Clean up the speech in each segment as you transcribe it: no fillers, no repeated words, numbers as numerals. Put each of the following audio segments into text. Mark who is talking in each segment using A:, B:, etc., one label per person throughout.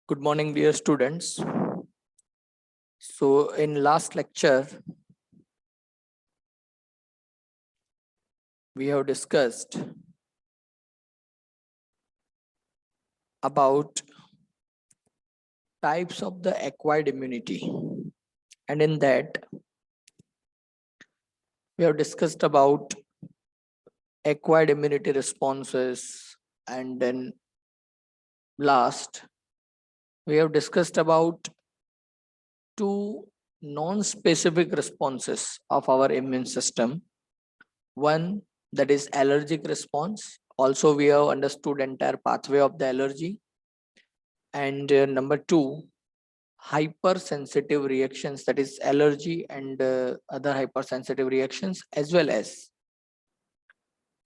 A: Good morning, dear students. So in last lecture, we have discussed about types of the acquired immunity. And in that, we have discussed about acquired immunity responses. And then last, we have discussed about two non-specific responses of our immune system. One, that is allergic response. Also, we have understood entire pathway of the allergy. And number two, hypersensitive reactions, that is allergy and other hypersensitive reactions, as well as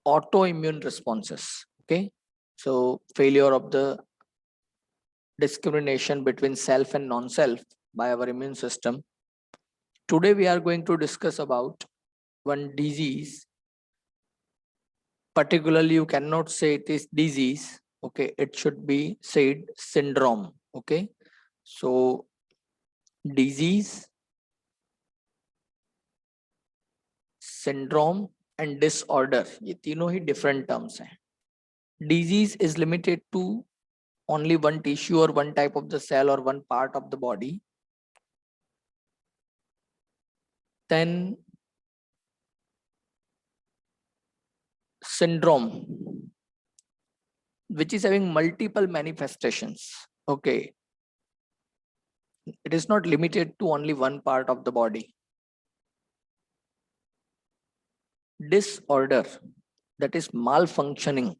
A: autoimmune responses. Okay, so failure of the discrimination between self and non-self by our immune system. Today we are going to discuss about one disease. Particularly, you cannot say it is disease. Okay, it should be said syndrome. Okay, so disease, syndrome and disorder, ये तीनों ही different terms हैं. Disease is limited to only one tissue or one type of the cell or one part of the body. Then syndrome, which is having multiple manifestations. Okay, it is not limited to only one part of the body. Disorder, that is malfunctioning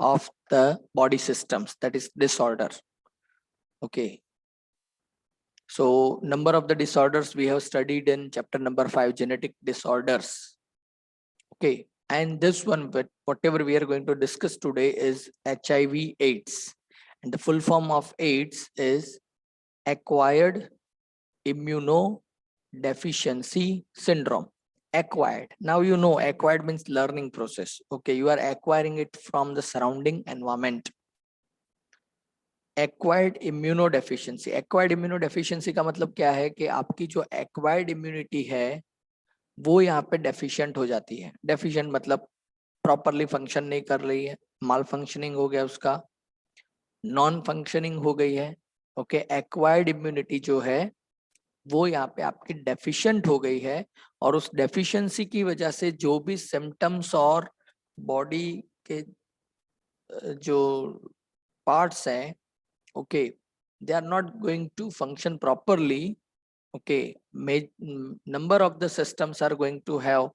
A: of the body systems, that is disorder. Okay, so number of the disorders we have studied in chapter number 5, genetic disorders. Okay, and this one, but whatever we are going to discuss today is HIV AIDS, and the full form of AIDS is acquired immunodeficiency syndrome. Acquired, now you know acquired means learning process. Okay, you are acquiring it from the surrounding environment. Acquired immunodeficiency, acquired immunodeficiency का मतलब क्या है कि आपकी जो acquired immunity है वो यहाँ पे डेफिशिएंट हो जाती है. डेफिशिएंट मतलब प्रॉपरली फंक्शन नहीं कर रही है, माल फंक्शनिंग हो गया, उसका नॉन फंक्शनिंग हो गई है. ओके, एक्वायर्ड इम्यूनिटी जो है वो यहाँ पे आपकी डेफिशिएंट हो गई है, और उस डेफिशिएंसी की वजह से जो भी सिम्टम्स और बॉडी के जो पार्ट्स हैं, okay, they are not going to function properly. Okay, number of the systems are going to have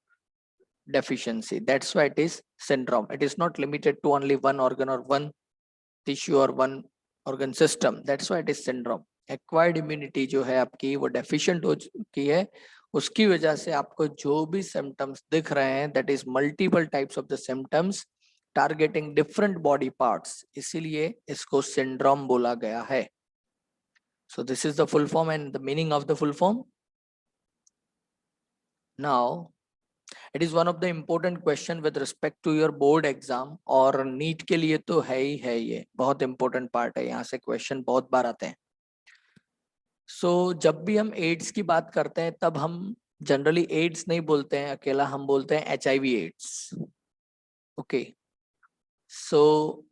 A: deficiency. That's why it is syndrome. It is not limited to only one organ or one tissue or one organ system. That's why it is syndrome. Acquired immunity जो है आपकी वो deficient हो चुकी है, उसकी वजह से आपको जो भी symptoms दिख रहे हैं, that is multiple types of the symptoms targeting different body parts, इसीलिए इसको syndrome बोला गया है. So this is the full form and the meaning of the full form. Now, it is one of the important question with respect to your board exam, और NEET के लिए तो है ही है, ये बहुत important part है, यहाँ से question बहुत बार आते हैं. So जब भी हम AIDS की बात करते हैं तब हम जनरली AIDS नहीं बोलते हैं अकेला, हम बोलते हैं HIV AIDS. Okay, so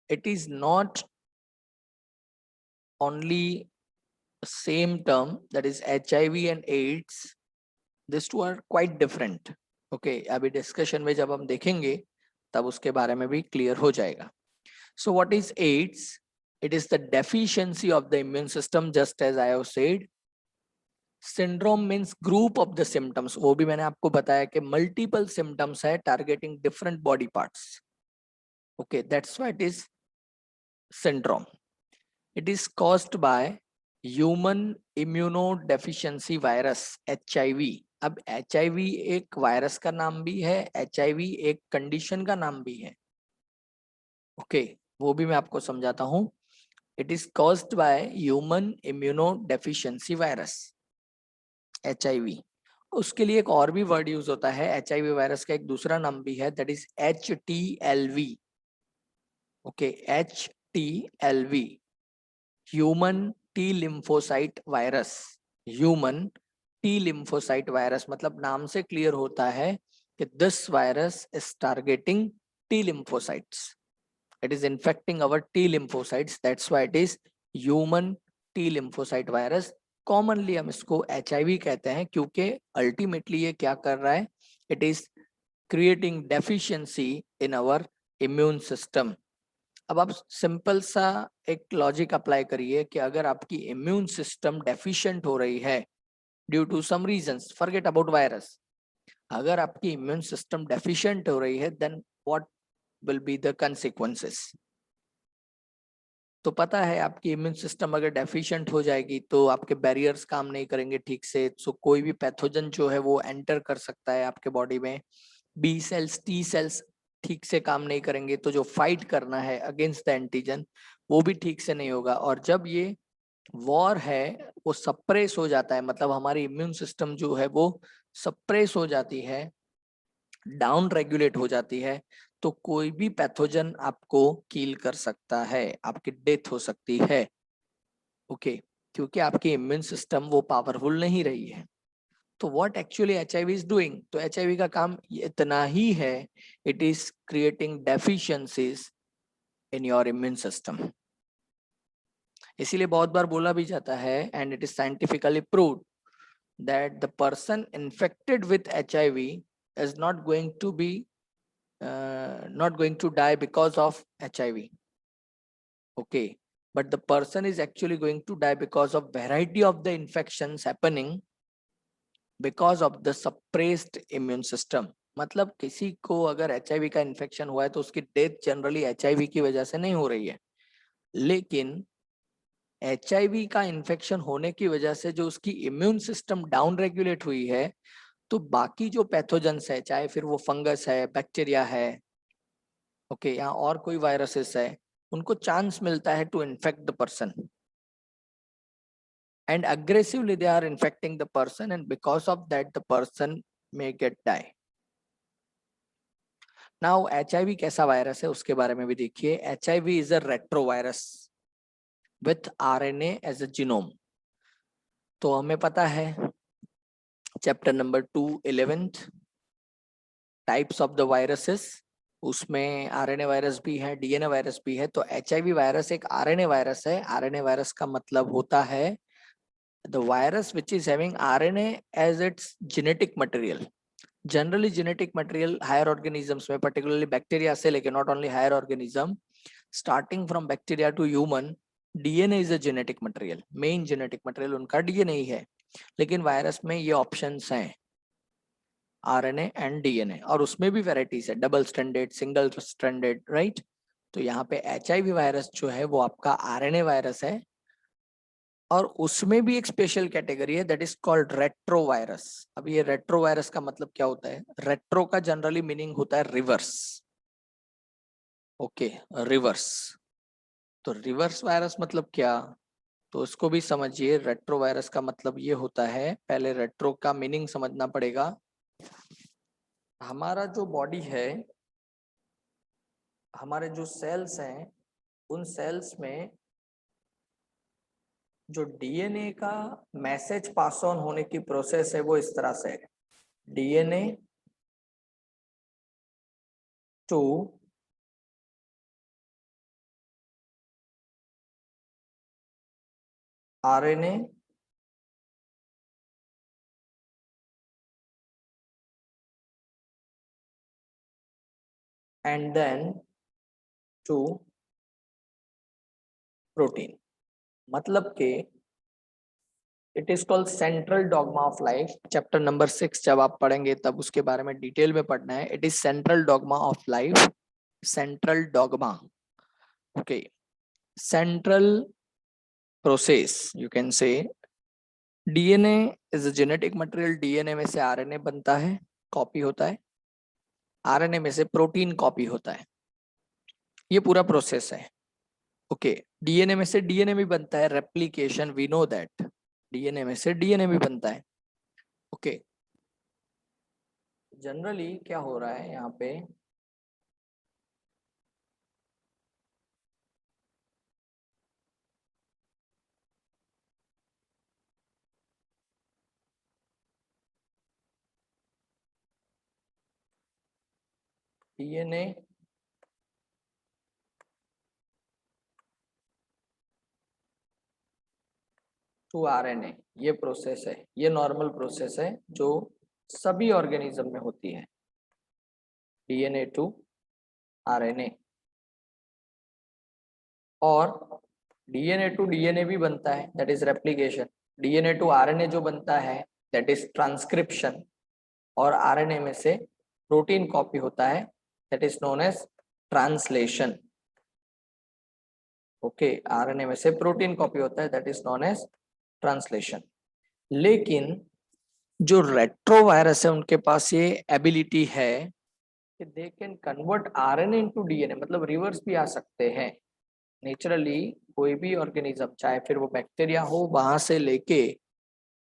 A: it is not only same term, that is HIV and AIDS. These two are quite different. Okay, अभी discussion में जब हम देखेंगे तब उसके बारे में भी clear हो जाएगा. So what is AIDS? It is the deficiency of the immune system, just as I have said. Syndrome means group of the symptoms. वो भी मैंने आपको बताया कि multiple symptoms है targeting different body parts. Okay, that's why it is syndrome. It is caused by human immunodeficiency virus, HIV. अब HIV एक virus का नाम भी है, HIV एक कंडीशन का नाम भी है. ओके, वो भी मैं आपको समझाता हूं. It is caused by human immunodeficiency virus, HIV. उसके लिए एक और भी वर्ड यूज होता है, HIV वायरस का एक दूसरा नाम भी है, that is HTLV. Okay, HTLV. Human T lymphocyte virus. Human T lymphocyte virus मतलब नाम से क्लियर होता है कि this virus is targeting T lymphocytes, it is infecting our T lymphocytes, that's why it is human T lymphocyte virus। commonly हम इसको HIV कहते हैं क्योंकि ultimately ये क्या कर रहा है, it is creating deficiency in our immune system। अब आप सिंपल सा एक लॉजिक अप्लाई करिए कि अगर आपकी इम्यून सिस्टम डेफिशिएंट हो रही है due to some reasons, forget about virus, अगर आपकी इम्यून सिस्टम डेफिशिएंट हो रही है then what will be the consequences. तो पता है आपकी इम्यून सिस्टम अगर डेफिशिएंट हो जाएगी तो आपके बैरियर्स काम नहीं करेंगे ठीक से, सो कोई भी पैथोजन जो है वो एंटर कर सकता है आपके बॉडी में। बी सेल्स टी सेल्स ठीक से काम नहीं करेंगे, तो जो फाइट करना है अगेंस्ट द एंटीजन वो भी ठीक से नहीं होगा। और जब ये वॉर है वो सप्रेस हो जाता है, मतलब हमारी इम्यून सिस्टम जो है वो सप्रेस हो जाती है, डाउन रेगुलेट हो जाती है, तो कोई भी पैथोजन आपको किल कर सकता है, आपकी डेथ हो सकती है। ओके, क्योंकि आपकी इम्यून सिस्टम वो पावरफुल नहीं रही है। तो what actually HIV is doing, तो HIV का काम इतना ही है, it is creating deficiencies in your immune system. इसीलिए बहुत बार बोला भी जाता है and it is scientifically proved that the person infected with HIV is not going to be not going to die because of HIV, okay, but the person is actually going to die because of variety of the infections happening because of the suppressed immune system। मतलब किसी को अगर HIV का infection हुआ है तो उसकी death generally HIV की वजह से नहीं हो रही है, लेकिन HIV का इन्फेक्शन होने की वजह से जो उसकी इम्यून सिस्टम डाउन रेगुलेट हुई है, तो बाकी जो पैथोजेंस है, चाहे फिर वो फंगस है, बैक्टीरिया है, ओके, या और कोई वायरसेस है, उनको चांस मिलता है to infect the person and aggressively they are infecting the person and because of that the person may get die. Now HIV कैसा वायरस है उसके बारे में भी देखिए। HIV is a retrovirus with RNA as a genome. तो हमें पता है chapter number 2 11th types of the viruses, उसमें RNA वायरस भी है, DNA वायरस भी है। तो HIV वायरस एक RNA वायरस है। RNA वायरस का मतलब होता है the virus which is having RNA as its genetic material। Generally genetic material higher organisms में, पर्टिकुलरली बैक्टीरिया से लेके, not only higher organism, starting from bacteria to human, DNA is a genetic material, main genetic material उनका DNA ही है। लेकिन virus में ये options हैं RNA एंड DNA, और उसमें भी वेराइटीज है, double stranded, single stranded, right. तो यहाँ पे HIV वायरस जो है वो आपका RNA वायरस है, और उसमें भी एक स्पेशल कैटेगरी है that is called retro virus. अब ये रेट्रो वायरस का मतलब क्या होता है? रेट्रो का जनरली मीनिंग होता है रिवर्स, ओके, रिवर्स। तो रिवर्स वायरस मतलब क्या, तो उसको भी समझिए। रेट्रो वायरस का मतलब ये होता है, पहले रेट्रो का मीनिंग समझना पड़ेगा। हमारा जो बॉडी है, हमारे जो सेल्स हैं, उन सेल्स में जो DNA का मैसेज पास ऑन होने की प्रोसेस है वो इस तरह से है। DNA to RNA and then to protein. मतलब कि it is called central dogma of life. Chapter number 6 जब आप पढ़ेंगे तब उसके बारे में डिटेल में पढ़ना है। It is central dogma of life, central dogma, okay, central process you can say. DNA is a genetic material. DNA में से RNA बनता है, कॉपी होता है, RNA में से प्रोटीन कॉपी होता है, ये पूरा प्रोसेस है, ओके। DNA में से DNA भी बनता है, replication, we know that, DNA में से DNA भी बनता है, ओके। जनरली क्या हो रहा है यहाँ पे, डीएनए टू आरएनए, ये प्रोसेस है, ये नॉर्मल प्रोसेस है जो सभी ऑर्गेनिज्म में होती है, डीएनए टू आरएनए। और डीएनए टू डीएनए भी बनता है, that is replication. DNA to RNA जो बनता है दैट इज ट्रांसक्रिप्शन। और आरएनए में से प्रोटीन कॉपी होता है, that is known as translation. Okay, RNA में से प्रोटीन कॉपी होता है, that is known as translation. लेकिन जो रेट्रोवायरस है उनके पास ये एबिलिटी है कि दे can convert RNA into DNA, मतलब रिवर्स भी आ सकते हैं। नेचुरली कोई भी ऑर्गेनिज्म, चाहे फिर वो बैक्टीरिया हो, वहां से लेके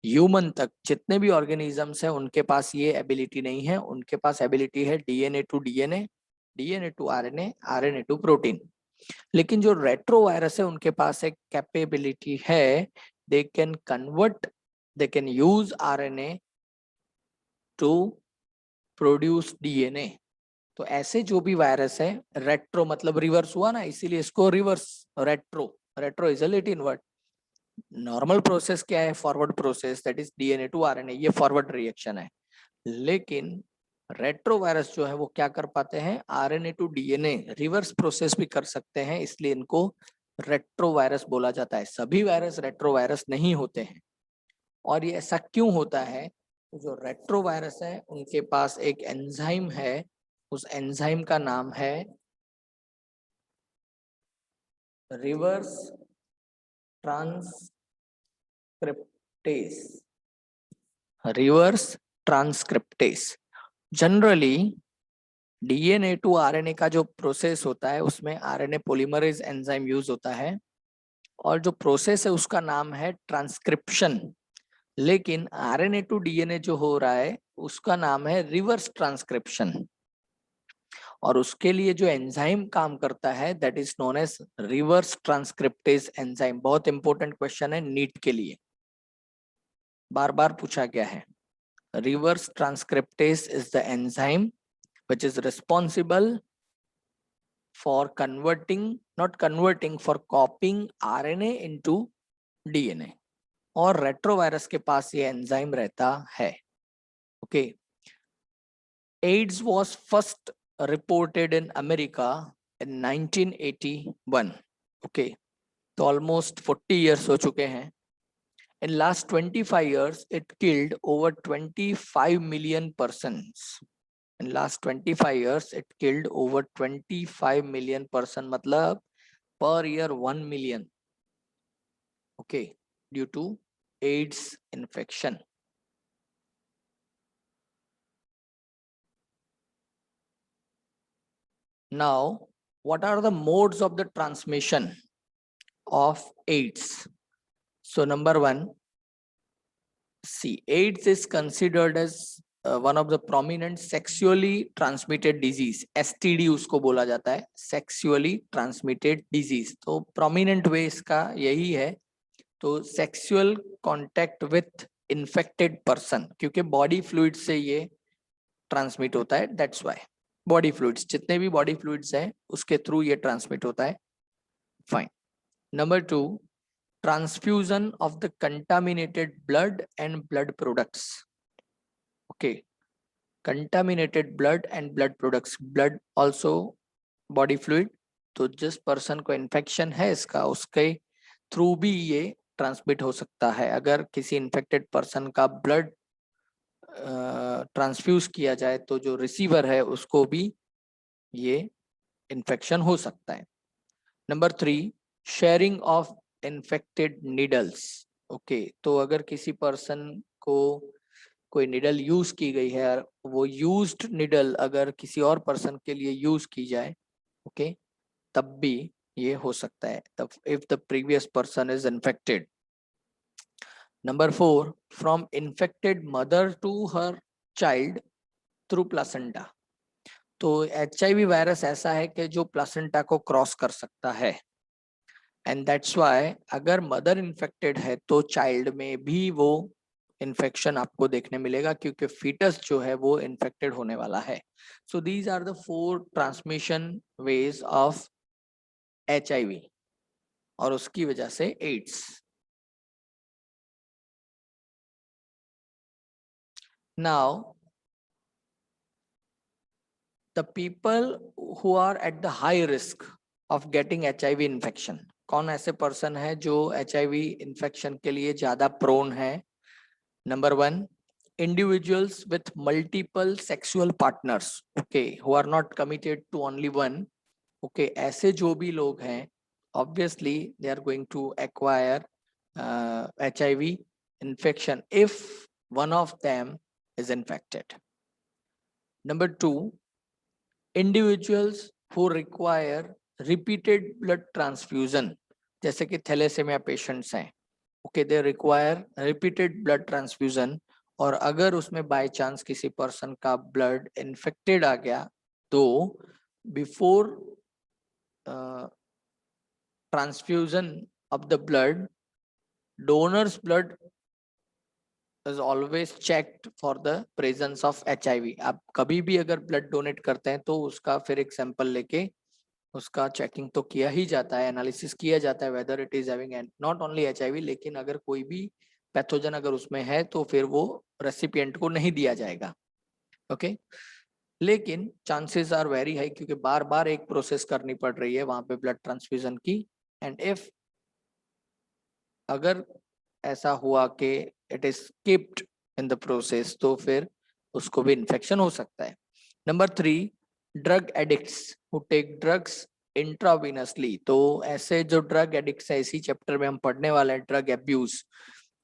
A: ह्यूमन तक जितने भी ऑर्गेनिजम्स हैं उनके पास ये एबिलिटी नहीं है। उनके पास एबिलिटी है DNA to DNA, DNA to RNA, RNA to protein. लेकिन जो रेट्रोवायरस है उनके पास एक कैपेबिलिटी है, they can convert, they can use RNA to produce DNA. तो ऐसे जो भी वायरस है, रेट्रो मतलब रिवर्स हुआ ना, इसीलिए इसको reverse retro, retro is a Latin word. Normal process क्या है, forward process, that is DNA to RNA, ये फॉरवर्ड रिएक्शन है। लेकिन रेट्रो वायरस जो है वो क्या कर पाते हैं, RNA to DNA reverse process भी कर सकते हैं, इसलिए इनको रेट्रो वायरस बोला जाता है। सभी वायरस रेट्रो वायरस नहीं होते हैं। और ये ऐसा क्यों होता है, जो रेट्रो वायरस है उनके पास एक एंजाइम है, उस एंजाइम का नाम है reverse transcriptase, reverse transcriptase. Generally DNA to RNA का जो प्रोसेस होता है उसमें आरएनए पॉलीमरेज एंजाइम यूज होता है, और जो प्रोसेस है उसका नाम है ट्रांसक्रिप्शन। लेकिन आरएनए टू डीएनए जो हो रहा है उसका नाम है रिवर्स ट्रांसक्रिप्शन। और उसके लिए जो एंजाइम काम करता है that is known as reverse transcriptase enzyme. बहुत इंपॉर्टेंट क्वेश्चन है नीट के लिए, बार बार पूछा गया है। Reverse transcriptase is the enzyme which is responsible for converting, not converting, for copying RNA into DNA। और रेट्रोवायरस के पास ये एंजाइम रहता है। Okay, AIDS was first reported in America in 1981। Okay, तो ऑलमोस्ट 40 इयर्स हो चुके हैं। In last 25 years it killed over 25 million persons। In last 25 years it killed over 25 million person, मतलब per year 1 million, okay, due to AIDS infection। Now what are the modes of the transmission of AIDS? So number one, see, AIDS is considered as one of the prominent sexually transmitted disease, STD उसको बोला जाता है, sexually transmitted disease। तो prominent way इसका यही है। तो sexual contact with infected person, क्योंकि बॉडी फ्लूइड से ये ट्रांसमिट होता है, दैट्स व्हाई। बॉडी फ्लूइड्स, जितने भी बॉडी फ्लूइड्स हैं उसके थ्रू ये ट्रांसमिट होता है। Fine. Number two, transfusion of the contaminated blood and blood products. Okay, contaminated blood and blood products, blood also body fluid. तो जिस पर्सन को इन्फेक्शन है इसका, उसके थ्रू भी ये ट्रांसमिट हो सकता है। अगर किसी इन्फेक्टेड पर्सन का ब्लड ट्रांसफ्यूज किया जाए तो जो रिसीवर है उसको भी ये इन्फेक्शन हो सकता है। Number three, sharing of infected needles. Okay, तो अगर किसी पर्सन को कोई निडल यूज की गई है, वो यूज्ड निडल अगर किसी और पर्सन के लिए यूज की जाए, ओके, तब भी ये हो सकता है, if the previous person is infected। Number four, from infected mother to her child through placenta। तो HIV वायरस ऐसा है कि जो प्लासेंटा को क्रॉस कर सकता है, एंड दैट्स व्हाई अगर मदर इन्फेक्टेड है तो चाइल्ड में भी वो इन्फेक्शन आपको देखने मिलेगा क्योंकि फीटस जो है वो इन्फेक्टेड होने वाला है। So these are the 4 transmission ways of HIV और उसकी वजह से AIDS. Now the people who are at the high risk of getting HIV infection, कौन ऐसे पर्सन है जो HIV इन्फेक्शन के लिए ज्यादा प्रोन है? Number 1, individuals with multiple sexual partners, okay, who are not committed to only one, okay, ऐसे जो भी लोग हैं obviously they are going to acquire HIV infection if one of them is infected. Number 2, individuals who require repeated blood transfusion, जैसे कि thalassaemia patients हैं, okay, they require repeated blood transfusion, और अगर उसमें बाय चांस किसी person का blood infected आ गया तो before transfusion of the blood, donors blood is always checked for the presence of HIV. आप कभी भी अगर ब्लड डोनेट करते हैं तो उसका फिर एक सैंपल लेके उसका चेकिंग तो किया ही जाता है, एनालिसिस किया जाता है weather it is having not only HIV, लेकिन अगर कोई भी पैथोजन अगर उसमें है तो फिर वो रेसिपिएंट को नहीं दिया जाएगा, ओके। लेकिन चांसेस आर वेरी हाई क्योंकि बार बार एक प्रोसेस करनी पड़ रही है वहां पे ब्लड ट्रांसफ्यूजन की, एंड इफ अगर ऐसा हुआ कि it is skipped in the process तो फिर उसको भी इन्फेक्शन हो सकता है। Number 3, drug addicts who take drugs intravenously, तो ऐसे जो ड्रग एडिक्ट्स है इसी चैप्टर में हम पढ़ने वाले हैं ड्रग एब्यूज।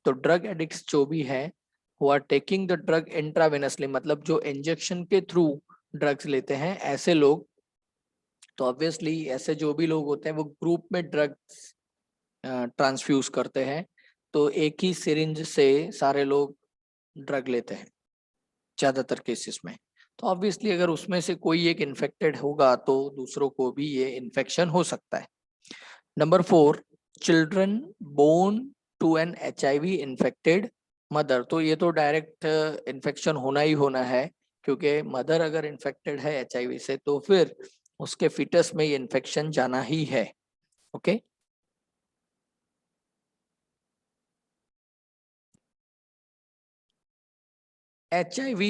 A: तो ड्रग एडिक्ट्स जो भी है who are taking the drug intravenously, मतलब जो इंजेक्शन के थ्रू ड्रग्स लेते हैं ऐसे लोग, तो ऑब्वियसली ऐसे जो भी लोग होते हैं वो ग्रुप में ड्रग्स ट्रांसफ्यूज करते हैं, तो एक ही सिरिंज से सारे लोग ड्रग लेते हैं ज्यादातर केसेस में, तो ऑब्वियसली अगर उसमें से कोई एक इन्फेक्टेड होगा तो दूसरों को भी ये इन्फेक्शन हो सकता है। Number 4, children born to an HIV infected mother, तो ये तो डायरेक्ट इन्फेक्शन होना ही होना है क्योंकि मदर अगर इन्फेक्टेड है HIV से तो फिर उसके फीटस में ये इन्फेक्शन जाना ही है, okay. HIV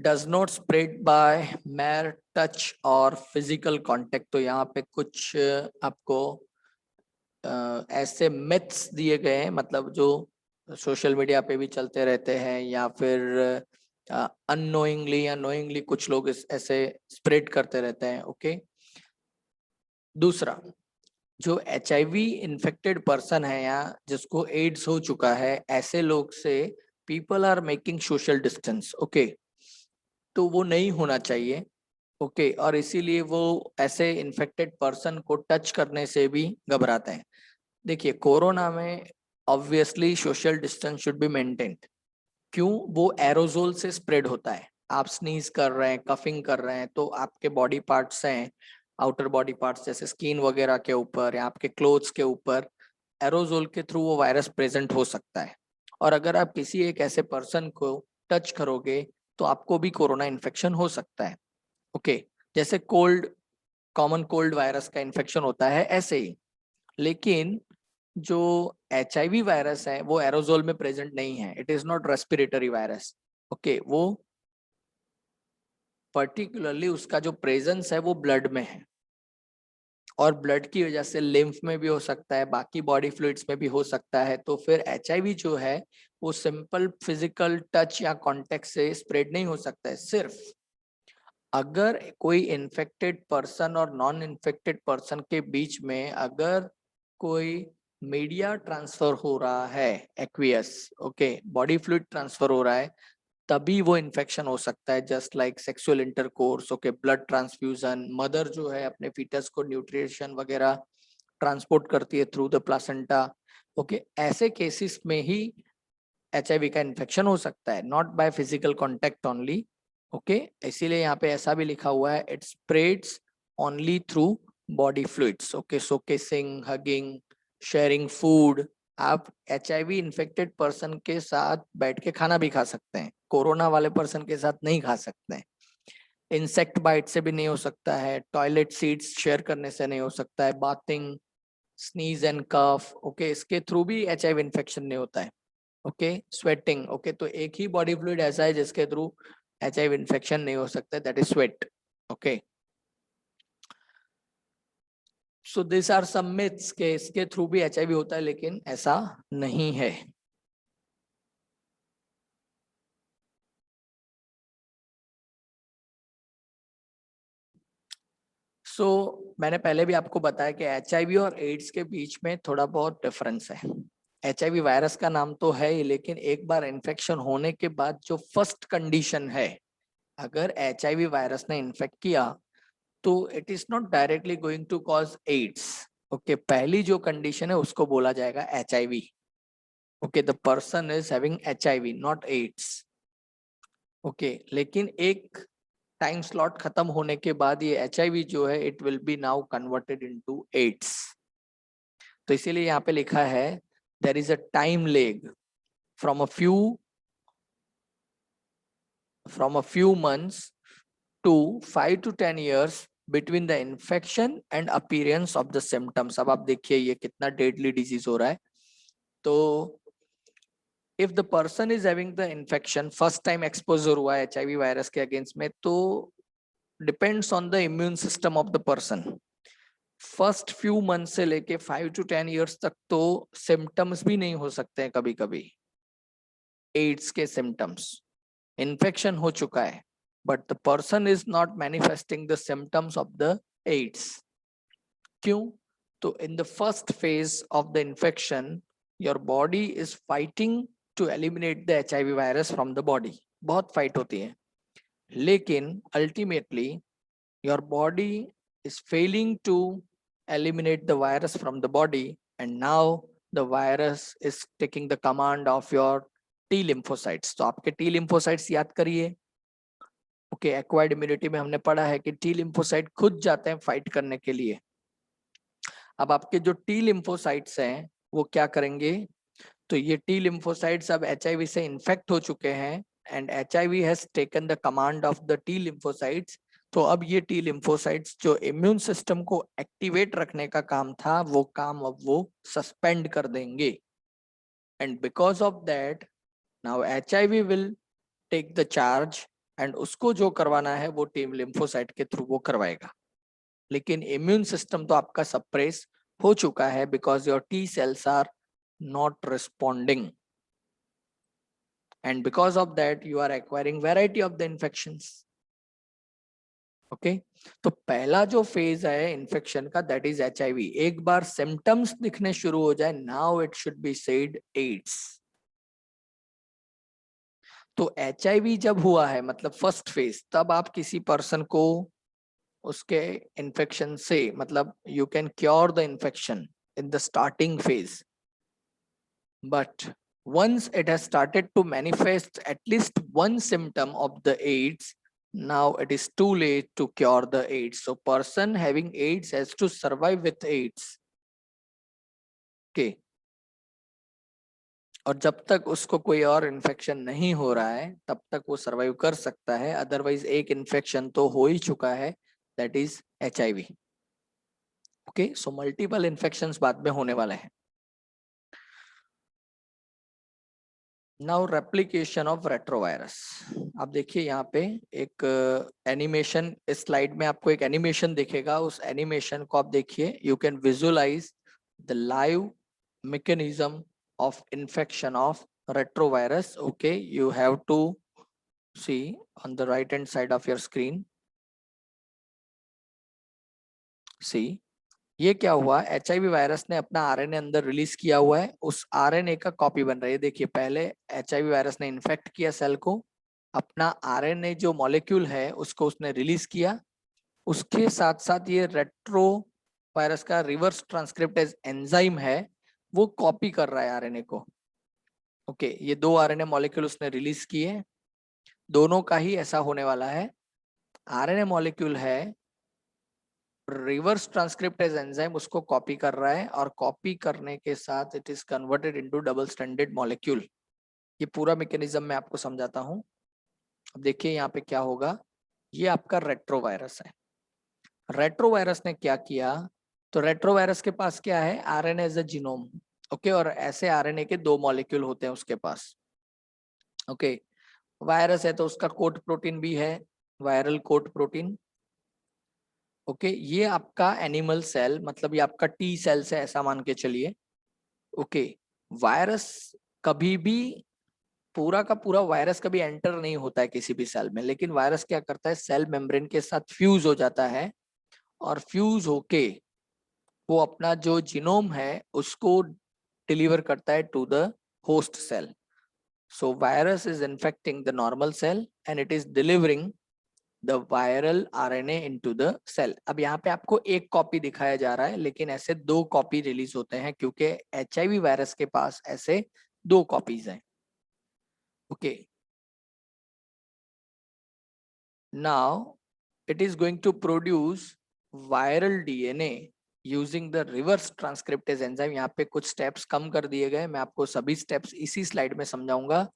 A: does not spread by mere touch और physical contact, तो यहाँ पे कुछ आपको ऐसे मिथ्स दिए गए हैं, मतलब जो सोशल मीडिया पे भी चलते रहते हैं या फिर अननोइंगली या नोइंगली कुछ लोग ऐसे स्प्रेड करते रहते हैं, ओके। दूसरा, जो HIV इन्फेक्टेड पर्सन है या जिसको एड्स हो चुका है ऐसे लोग से people are making social distance, okay, तो वो नहीं होना चाहिए, ओके, और इसीलिए वो ऐसे इन्फेक्टेड पर्सन को टच करने से भी घबराते हैं। देखिए कोरोना में obviously social distance should be maintained, क्यों? वो एरोजोल से स्प्रेड होता है, आप स्नीज कर रहे हैं, कफिंग कर रहे हैं, तो आपके बॉडी पार्ट्स हैं, आउटर बॉडी पार्ट्स जैसे स्किन वगैरह के ऊपर या आपके क्लोथ्स के ऊपर एरोजोल के थ्रू वो वायरस प्रेजेंट हो सकता है, और अगर आप किसी एक ऐसे पर्सन को टच करोगे तो आपको भी कोरोना इन्फेक्शन हो सकता है, ओके। जैसे कोल्ड, कॉमन कोल्ड वायरस का इन्फेक्शन होता है ऐसे ही, लेकिन जो HIV वायरस है वो एरोजोल में प्रेजेंट नहीं है, it is not respiratory virus, okay. वो पर्टिकुलरली उसका जो प्रेजेंस है वो ब्लड में है, और ब्लड की वजह से लिम्फ में भी हो सकता है, बाकी बॉडी फ्लूइड्स में भी हो सकता है, तो फिर HIV जो है वो सिंपल फिजिकल टच या कांटेक्ट से स्प्रेड नहीं हो सकता है। सिर्फ अगर कोई इन्फेक्टेड पर्सन और नॉन इन्फेक्टेड पर्सन के बीच में अगर कोई मीडिया ट्रांसफर हो रहा है, aqueous, okay, body fluid transfer हो रहा है, तभी वो इन्फेक्शन हो सकता है, just like sexual intercourse, okay, blood transfusion, mother जो है अपने फीटस को न्यूट्रिशन वगैरह ट्रांसपोर्ट करती है थ्रू द प्लासेंटा, ओके, ऐसे केसेस में ही HIV का इन्फेक्शन हो सकता है, not by physical contact only, okay. इसीलिए यहाँ पे ऐसा भी लिखा हुआ है, it spreads only through body fluids, okay, so kissing, hugging, sharing food, आप HIV इन्फेक्टेड पर्सन के साथ बैठ के खाना भी खा सकते हैं, कोरोना वाले पर्सन के साथ नहीं खा सकते हैं। इंसेक्ट बाइट से भी नहीं हो सकता है, टॉयलेट सीट्स शेयर करने से नहीं हो सकता है, bathing, sneeze and cough, okay, इसके थ्रू भी HIV इन्फेक्शन नहीं होता है। ओके, स्वेटिंग, ओके, तो एक ही बॉडी फ्लूइड ऐसा है जिसके थ्रू HIV इन्फेक्शन नहीं हो सकता, that is sweat. Okay, so this are some myths के इसके थ्रू भी HIV होता है, लेकिन ऐसा नहीं है। मैंने पहले भी आपको बताया कि HIV और एड्स के बीच में थोड़ा बहुत डिफरेंस है। HIV वायरस का नाम तो है ही, लेकिन एक बार इन्फेक्शन होने के बाद जो फर्स्ट कंडीशन है, अगर HIV वायरस ने इन्फेक्ट किया तो it is not directly going to cause AIDS. Okay, पहली जो कंडीशन है उसको बोला जाएगा HIV। Okay, the person is having HIV, not AIDS. Okay, लेकिन एक टाइम स्लॉट खत्म होने के बाद ये HIV जो है it will be now converted into AIDS. तो इसीलिए यहाँ पे लिखा है there is a time lag from a few months to 5 to 10 years between the infection and appearance of the symptoms। अब आप देखिए ये कितना डेडली डिजीज हो रहा है। तो if the person is having the infection, first time exposure हुआ है HIV वायरस के अगेंस्ट में, तो depends on the immune system of the person। First few month से लेके 5 to 10 years तक तो सिम्टम्स भी नहीं हो सकते हैं कभी कभी, एड्स के सिम्टम्स। इन्फेक्शन हो चुका है but the person is not manifesting the symptoms of the AIDS. क्यों? तो in the first phase of the infection your body is fighting to eliminate the HIV virus from the body. बहुत fight होती है, लेकिन ultimately your body is failing to eliminate the virus from the body, and now the virus is taking the command of your T lymphocytes। तो आपके T lymphocytes याद करिए। Okay, acquired immunity में हमने पढ़ा है कि T lymphocyte खुद जाते हैं फाइट करने के लिए। अब आपके जो T lymphocytes हैं वो क्या करेंगे? तो ये T lymphocytes अब HIV से इन्फेक्ट हो चुके हैं and HIV has taken the command of the T lymphocytes। तो अब ये T lymphocytes जो इम्यून सिस्टम को एक्टिवेट रखने का काम था वो काम अब वो सस्पेंड कर देंगे, and because of that now HIV will take the charge, and उसको जो करवाना है वो T lymphocyte के थ्रू वो करवाएगा। लेकिन इम्यून सिस्टम तो आपका सप्रेस हो चुका है because your T cells are not responding, and because of that you are acquiring variety of the infections। Okay, तो पहला जो फेज है इन्फेक्शन का दैट इज HIV। एक बार सिम्टम्स दिखने शुरू हो जाए now it should be said AIDS. तो HIV जब हुआ है मतलब फर्स्ट फेज, तब आप किसी पर्सन को उसके इन्फेक्शन से मतलब you can cure the infection in the starting phase, but once it has started to manifest at least one symptom of the AIDS, now it is too late to cure the AIDS। So person having AIDS has to survive with AIDS। okay, और जब तक उसको कोई और infection नहीं हो रहा है तब तक वो सरवाइव कर सकता है, अदरवाइज एक इन्फेक्शन तो हो ही चुका है, that is HIV। Okay, so multiple infections बाद में होने वाले हैं। Now replication of retrovirus. आप देखिए यहाँ पे एक एनिमेशन, इस स्लाइड में आपको एक एनिमेशन दिखेगा, उस एनिमेशन को आप देखिए, you can visualise the live mechanism of infection of retrovirus। okay, you have to see on the right hand side of your screen। see, ये क्या हुआ, HIV वायरस ने अपना RNA अंदर रिलीज किया हुआ है, उस RNA का कॉपी बन रही है। देखिए पहले HIV वायरस ने इन्फेक्ट किया सेल को, अपना RNA जो मॉलिक्यूल है उसको उसने रिलीज किया, उसके साथ साथ ये रेट्रो वायरस का रिवर्स ट्रांसक्रिप्टेज एंजाइम है वो कॉपी कर रहा है RNA को। ओके, ये दो RNA मॉलिक्यूल उसने रिलीज किए, दोनों का ही ऐसा होने वाला है। RNA मॉलिक्यूल है रिवर्स ट्रांसक्रिप्टेज एंजाइम उसको कॉपी कर रहा है और कॉपी करने के साथ it is converted into double stranded molecule. ये पूरा मैकेनिज्म मैं आपको समझाता हूँ। अब देखिए यहाँ पे क्या होगा, ये आपका रेट्रोवायरस है। रेट्रोवायरस ने क्या किया, तो रेट्रोवायरस के पास क्या है, RNA as a genome. Okay, और ऐसे आरएनए के 2 मॉलिक्यूल होते हैं उसके पास। ओके, वायरस है तो उसका कोट प्रोटीन भी है, वायरल कोट प्रोटीन। ओके, ये आपका एनिमल सेल, मतलब ये आपका टी सेल है ऐसा मान के चलिए। ओके, वायरस कभी भी पूरा का पूरा वायरस कभी एंटर नहीं होता है किसी भी सेल में, लेकिन वायरस क्या करता है, सेल मेम्ब्रेन के साथ फ्यूज हो जाता है और फ्यूज होके वो अपना जो जीनोम है उसको डिलीवर करता है to the host cell. So virus is infecting the normal cell and it is delivering the viral RNA into the cell. अब यहाँ पे आपको एक कॉपी दिखाया जा रहा है, लेकिन ऐसे 2 कॉपी रिलीज होते हैं क्योंकि एचआईवी वायरस के पास ऐसे 2 कॉपीज हैं। Okay, now it is going to produce viral DNA using the reverse transcriptase enzyme। यहाँ पे कुछ स्टेप्स कम कर दिए गए, मैं आपको सभी स्टेप्स इसी स्लाइड में समझाऊंगा।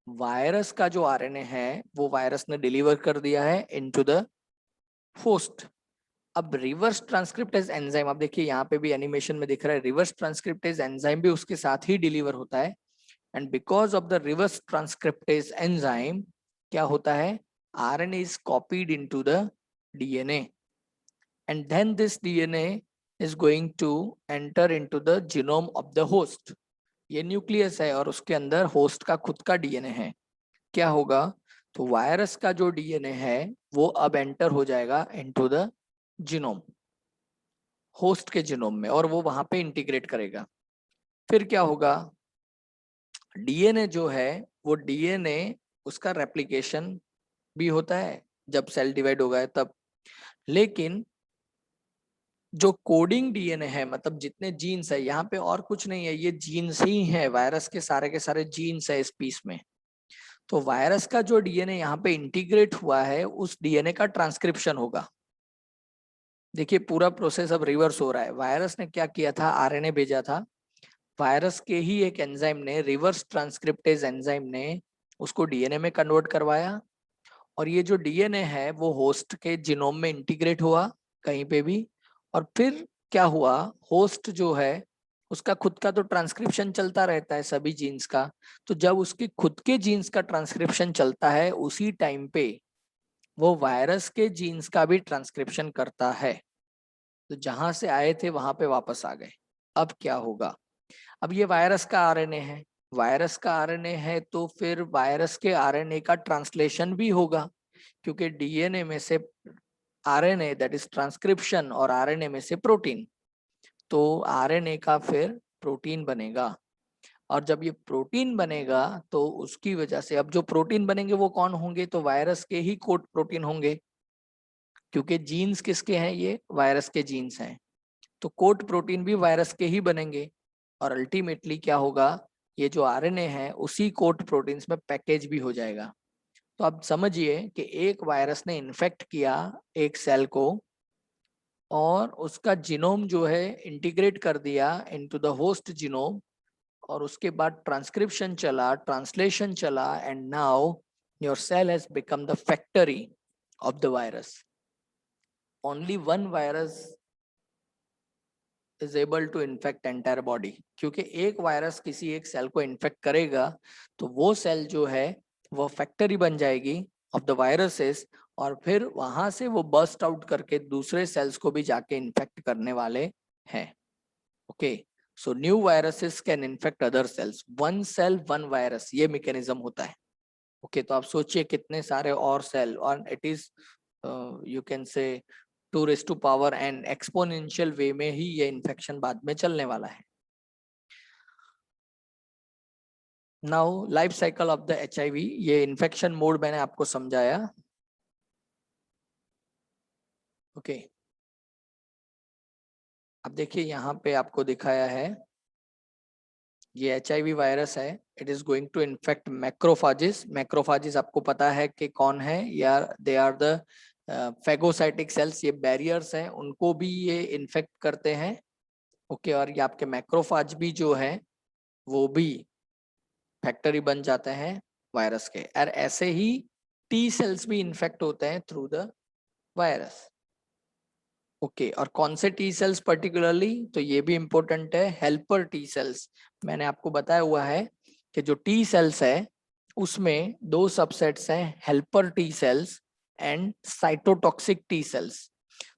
A: वायरस का जो आरएनए है वो वायरस ने डिलीवर कर दिया है इनटू द होस्ट। अब रिवर्स ट्रांसक्रिप्टेज एंजाइम, आप देखिए यहाँ पे भी एनिमेशन में दिख रहा है, रिवर्स ट्रांसक्रिप्टेज एंजाइम भी उसके साथ ही डिलीवर होता है। And because of the reverse transcriptase enzyme क्या होता है, RNA is copied into the DNA and then this DNA is going to enter into the genome of the host। ये nucleus है और उसके अंदर होस्ट का खुद का डीएनए है। क्या होगा, तो वायरस का जो डीएनए है वो अब एंटर हो जाएगा इनटू द जीनोम, होस्ट के जीनोम में, और वो वहां पे इंटीग्रेट करेगा। फिर क्या होगा, डीएनए जो है वो डीएनए उसका रेप्लिकेशन भी होता है जब सेल डिवाइड होगा है तब, लेकिन जो कोडिंग डीएनए है, मतलब जितने जीन्स है यहाँ पे और कुछ नहीं है, ये जीन्स ही है, वायरस के सारे जीन्स है इस पीस में। तो वायरस का जो डीएनए यहाँ पे इंटीग्रेट हुआ है उस डीएनए का ट्रांसक्रिप्शन होगा। देखिए पूरा प्रोसेस अब रिवर्स हो रहा है। वायरस ने क्या किया था, आरएनए भेजा था, वायरस के ही एक एंजाइम ने, रिवर्स ट्रांसक्रिप्टेज एंजाइम ने उसको डीएनए में कन्वर्ट करवाया, और ये जो डीएनए है वो होस्ट के जीनोम में इंटीग्रेट हुआ कहीं पे भी। और फिर क्या हुआ, होस्ट जो है उसका खुद का तो ट्रांसक्रिप्शन चलता रहता है सभी जीन्स का, तो जब उसके खुद के जीन्स का ट्रांसक्रिप्शन चलता है उसी टाइम पे वो वायरस के जीन्स का भी ट्रांसक्रिप्शन करता है। तो जहां से आए थे वहां पे वापस आ गए। अब क्या होगा, अब ये वायरस का आरएनए है, वायरस का आरएनए है तो फिर वायरस के आरएनए का ट्रांसलेशन भी होगा, क्योंकि डीएनए में से आरएनए दैट इज ट्रांसक्रिप्शन और आरएनए में से प्रोटीन, तो आरएनए का फिर प्रोटीन बनेगा। और जब ये प्रोटीन बनेगा तो उसकी वजह से अब जो प्रोटीन बनेंगे वो कौन होंगे, तो वायरस के ही कोड प्रोटीन होंगे, क्योंकि जीन्स किसके हैं, ये वायरस के जीन्स हैं, तो कोड प्रोटीन भी वायरस के ही बनेंगे। और अल्टीमेटली क्या होगा, ये जो आरएनए है उसी कोड प्रोटीन्स में पैकेज भी हो जाएगा। तो आप समझिए कि एक वायरस ने इन्फेक्ट किया एक सेल को और उसका जीनोम जो है इंटीग्रेट कर दिया इनटू द होस्ट जीनोम, और उसके बाद ट्रांसक्रिप्शन चला, ट्रांसलेशन चला, and now your cell has become the factory of the virus. Only one virus is able to infect entire body, क्योंकि एक वायरस किसी एक सेल को इन्फेक्ट करेगा तो वो सेल जो है वो फैक्ट्री बन जाएगी ऑफ द वायरसेस, और फिर वहां से वो बर्स्ट आउट करके दूसरे सेल्स को भी जाके इन्फेक्ट करने वाले हैं। Okay, so new viruses can infect other cells, one cell one virus, ये मैकेनिज्म होता है। ओके, तो आप सोचिए कितने सारे और सेल, और it is you can say 2 N exponential वे में ही ये इन्फेक्शन बाद में चलने वाला है। Now life cycle of the HIV, ये इन्फेक्शन मोड मैंने आपको समझाया। ओके, अब देखिए यहाँ पे आपको दिखाया है, ये एचआईवी वायरस है, it is going to infect macrophages. Macrophages आपको पता है कि कौन है, या they are the phagocytic cells, ये बैरियर्स हैं, उनको भी ये इन्फेक्ट करते हैं। ओके, और ये आपके मैक्रोफाज भी जो है वो भी फैक्टरी बन जाते हैं वायरस के। और ऐसे ही टी सेल्स भी इन्फेक्ट होते हैं थ्रू द वायरस। ओके, और कौन से टी सेल्स पर्टिकुलरली, तो ये भी इंपॉर्टेंट है, हेल्पर टी सेल्स। मैंने आपको बताया हुआ है कि जो टी सेल्स है उसमें दो सबसेट्स हैं, helper T cells and cytotoxic T cells.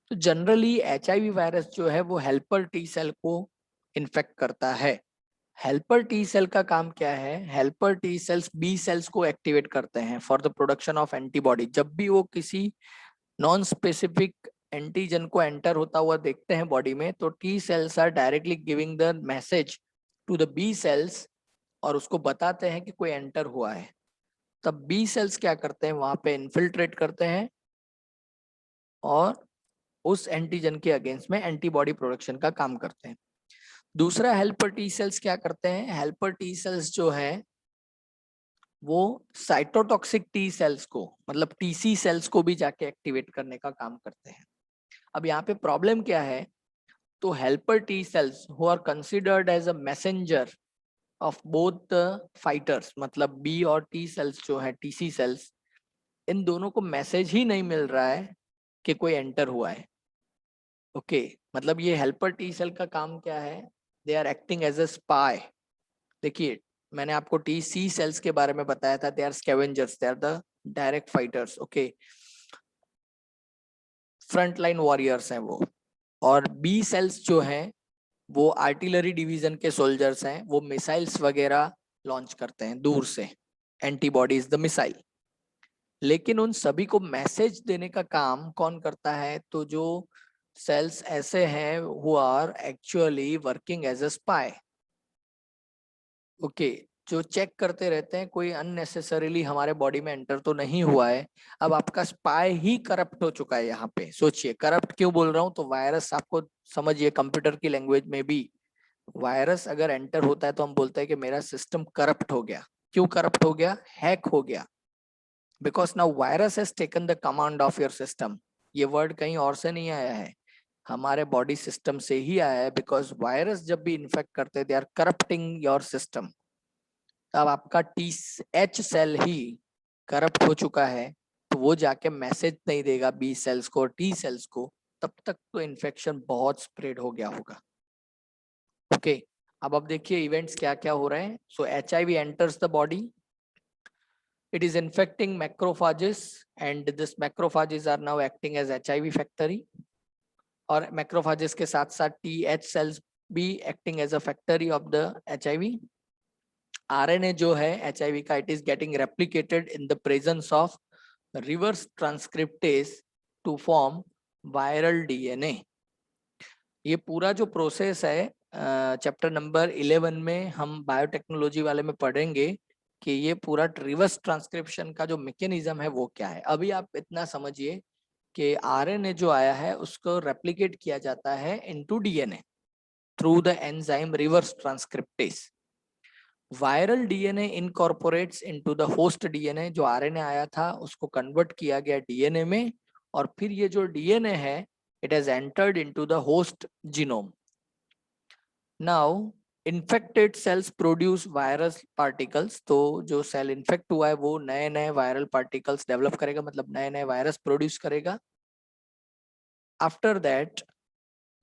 A: तो जनरली एचआईवी वायरस जो है वो हेल्पर टी सेल को इन्फेक्ट करता है। हेल्पर टी सेल का काम क्या है? Helper T cells B cells को एक्टिवेट करते हैं for the production of antibody. जब भी वो किसी नॉन स्पेसिफिक एंटीजन को एंटर होता हुआ देखते हैं बॉडी में, तो T cells are directly giving the message to the B sales और उसको बताते हैं कि कोई एंटर हुआ है। तब बी सेल्स क्या करते हैं, वहां पे इन्फिल्ट्रेट करते हैं और उस एंटीजन के अगेंस्ट में एंटीबॉडी प्रोडक्शन का काम करते हैं। दूसरा, हेल्पर टी सेल्स क्या करते हैं? हेल्पर टी सेल्स जो है वो साइटोटॉक्सिक टी सेल्स को, मतलब टीसी सेल्स को भी जाके एक्टिवेट करने का काम करते हैं। अब यहाँ पे प्रॉब्लम क्या है? तो helper T cells who are considered as a messenger of both the fighters, मतलब बी और टी सेल्स जो है, टीसी सेल्स, इन दोनों को मैसेज ही नहीं मिल रहा है कि कोई एंटर हुआ है। ओके, मतलब ये हेल्पर टी सेल का काम क्या है? They are acting as a spy. देखिए, मैंने आपको टी सी सेल्स के बारे में बताया था, they are scavengers, they are the direct fighters. Okay, front line warriors हैं वो। और बी सेल्स जो हैं वो आर्टिलरी डिवीजन के सोल्जर्स हैं, वो मिसाइल्स वगैरह लॉन्च करते हैं दूर से, एंटीबॉडीज द मिसाइल। लेकिन उन सभी को मैसेज देने का काम कौन करता है? तो जो सेल्स ऐसे हैं who are actually working as a spy. Okay, जो चेक करते रहते हैं कोई अननेसेसरीली हमारे बॉडी में एंटर तो नहीं हुआ है। अब आपका स्पाई ही करप्ट हो चुका है। यहाँ पे सोचिए, करप्ट क्यों बोल रहा हूँ? तो वायरस, आपको समझिए कंप्यूटर की लैंग्वेज में भी, वायरस अगर एंटर होता है तो हम बोलते हैं कि मेरा सिस्टम करप्ट हो गया। क्यों करप्ट हो गया? हैक हो गया। Because now virus has taken the command of your system. ये वर्ड कहीं और से नहीं आया है, हमारे बॉडी सिस्टम से ही आया है। बिकॉज वायरस जब भी इन्फेक्ट करते हैं, they are corrupting your system. अब आपका टी एच सेल ही करप्ट हो चुका है, तो वो जाके मैसेज नहीं देगा बी सेल्स को, टी सेल्स को, तब तक तो इन्फेक्शन बहुत स्प्रेड हो गया होगा। ओके, अब देखिए इवेंट्स क्या क्या हो रहे हैं। So HIV enters the body, it is infecting macrophages and this macrophages are now acting as HIV factory। और macrophages के साथ साथ TH cells भी acting as a factory of the HIV। RNA जो है HIV का, it is getting replicated in the presence of reverse transcriptase to form viral DNA। ये पूरा जो प्रोसेस है चैप्टर नंबर 11 में हम बायोटेक्नोलॉजी वाले में पढ़ेंगे कि ये पूरा रिवर्स ट्रांसक्रिप्शन का जो मैकेनिज्म है वो क्या है। अभी आप इतना समझिए कि आरएनए जो आया है उसको रेप्लिकेट किया जाता है into DNA through the enzyme reverse transcriptase. Viral DNA incorporates into the host DNA. जो आरएनए आया था उसको कन्वर्ट किया गया डीएनए में, और फिर ये जो डीएनए है it has entered into the host genome। Now infected cells produce virus particles। तो जो सेल इन्फेक्ट हुआ है वो नए नए वायरल पार्टिकल्स डेवलप करेगा, मतलब नए नए वायरस प्रोड्यूस करेगा। After that